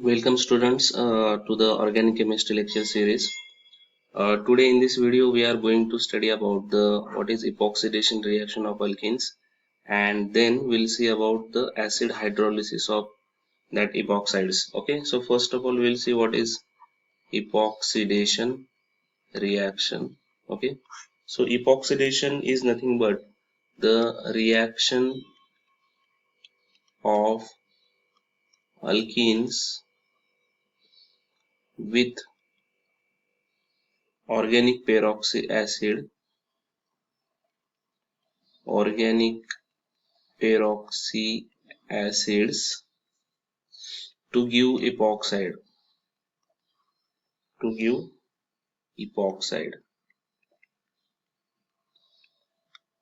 Welcome students to the organic chemistry lecture series. Today in this video we are going to study about the what is epoxidation reaction of alkenes, and then we'll see about the acid hydrolysis of that epoxides. Okay, so first of all we'll see what is epoxidation reaction. Okay, so epoxidation is nothing but the reaction of alkenes with organic peroxy acid, organic peroxy acids to give epoxide, to give epoxide.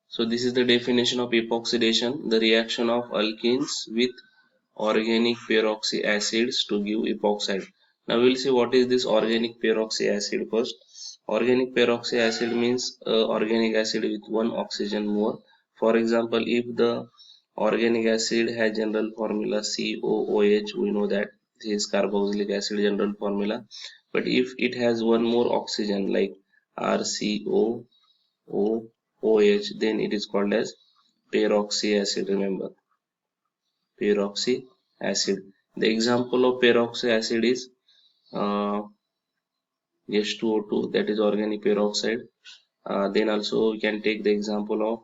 So this is the definition of epoxidation, the reaction of alkenes with organic peroxy acids to give epoxide. Now we'll see what is this organic peroxy acid first. Organic peroxy acid means organic acid with one oxygen more. For example, if the organic acid has general formula COOH, we know that this is carboxylic acid general formula. But if it has one more oxygen like RCOOOH, then it is called as peroxy acid. Remember, peroxy acid. The example of peroxy acid is uh, H2O2, that is organic peroxide. Then also we can take the example of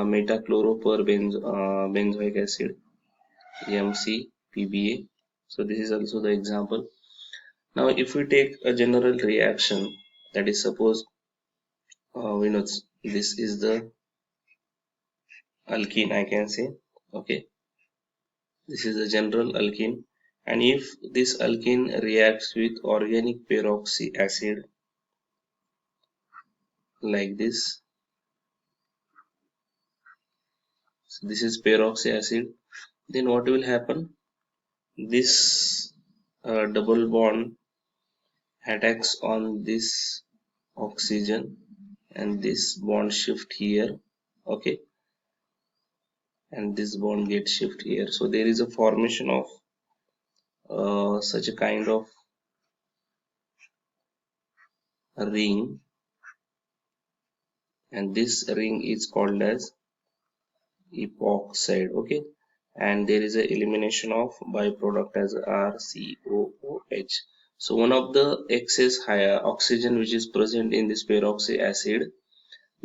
metachloroperbenzoic acid, MCPBA. So this is also the example. Now if we take a general reaction, that is suppose we know this is the alkene, I can say. Okay, this is the general alkene, and if this alkene reacts with organic peroxy acid like this, so this is peroxy acid, then what will happen? This double bond attacks on this oxygen and this bond shift here. Okay, and this bond gets shift here. So there is a formation of such a kind of ring, and this ring is called as epoxide. Okay, and there is a elimination of byproduct as RCOOH. So one of the excess higher oxygen which is present in this peroxy acid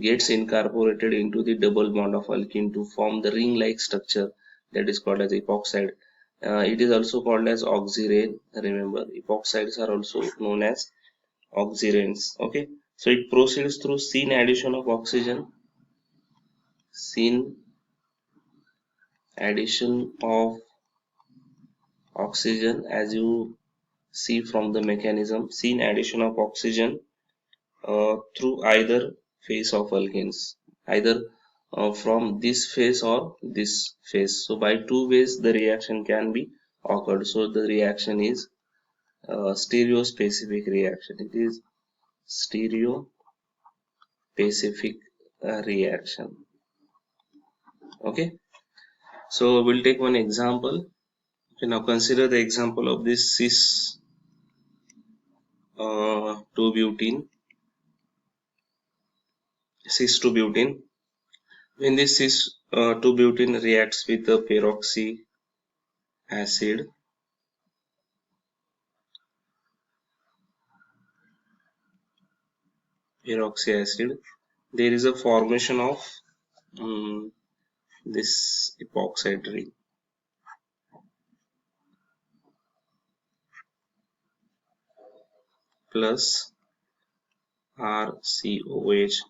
gets incorporated into the double bond of alkene to form the ring like structure that is called as epoxide. It is also called as oxirane. Remember, epoxides are also known as oxiranes. Okay, so it proceeds through syn addition of oxygen, syn addition of oxygen, as you see from the mechanism, syn addition of oxygen through either phase of alkenes, either from this phase or this phase. So by two ways the reaction can be occurred. So the reaction is stereospecific reaction. It is stereospecific reaction. Okay, so we'll take one example. Okay, now consider the example of this cis 2-butene, cis 2-butene. When this cis 2-butene reacts with the peroxy acid, there is a formation of this epoxide ring. Plus RCOH.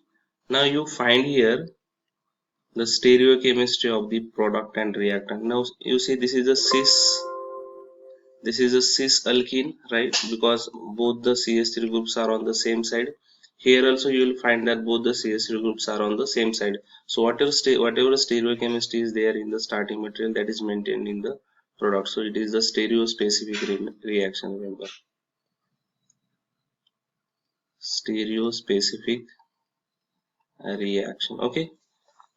Now you find here the stereochemistry of the product and reactant. Now you see this is a cis alkene, right? Because both the CH3 groups are on the same side. Here also you will find that both the CH3 groups are on the same side. So whatever stereochemistry is there in the starting material, that is maintained in the product. So it is the stereospecific reaction. Remember, stereospecific reaction. Okay,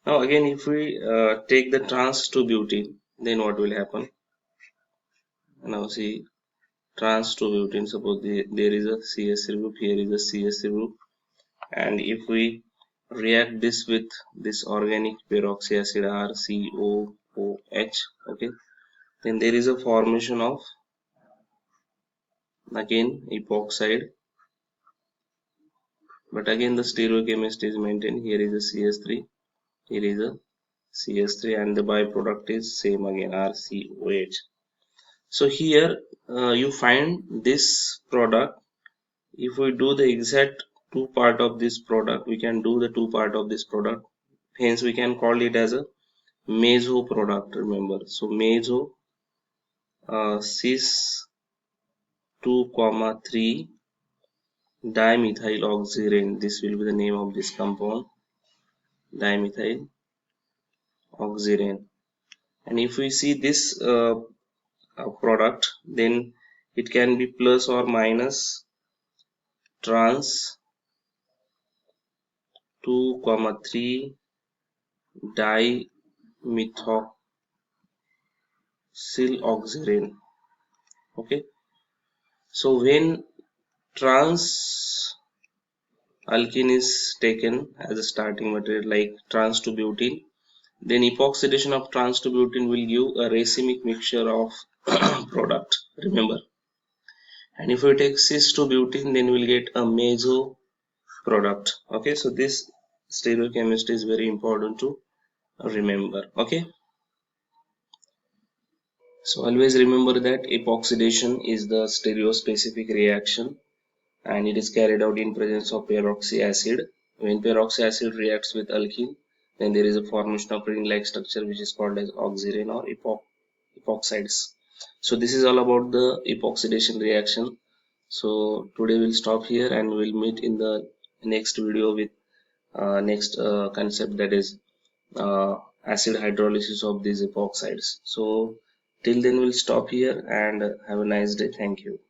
now again if we take the trans 2-butene, then what will happen? Now see, trans to butene. Suppose there is a CH3 group, here is a CH3 group, and if we react this with this organic peroxy acid RCOOH, okay, then there is a formation of again epoxide, but again the stereochemistry is maintained. Here is a CH3, here is a CH3, and the byproduct is same again, RCOH. So here you find this product. If we do the exact two part of this product, we can do the two part of this product, hence we can call it as a meso product. Remember, so meso cis 2,3 dimethyl oxirane, this will be the name of this compound, dimethyl oxirane. And if we see this product, then it can be plus or minus trans 2,3 dimethoxyloxirane. Okay, so when trans alkene is taken as a starting material like trans to butene, then epoxidation of trans to butene will give a racemic mixture of product, remember. And if we take cis to butene, then we'll get a meso product. Okay, so this stereochemistry is very important to remember. Okay, so always remember that epoxidation is the stereospecific reaction, and it is carried out in presence of peroxy acid. When peroxy acid reacts with alkene, then there is a formation of ring-like structure which is called as oxirane or epoxides. So this is all about the epoxidation reaction. So today we'll stop here and we'll meet in the next video with next concept, that is acid hydrolysis of these epoxides. So till then we'll stop here and have a nice day. Thank you.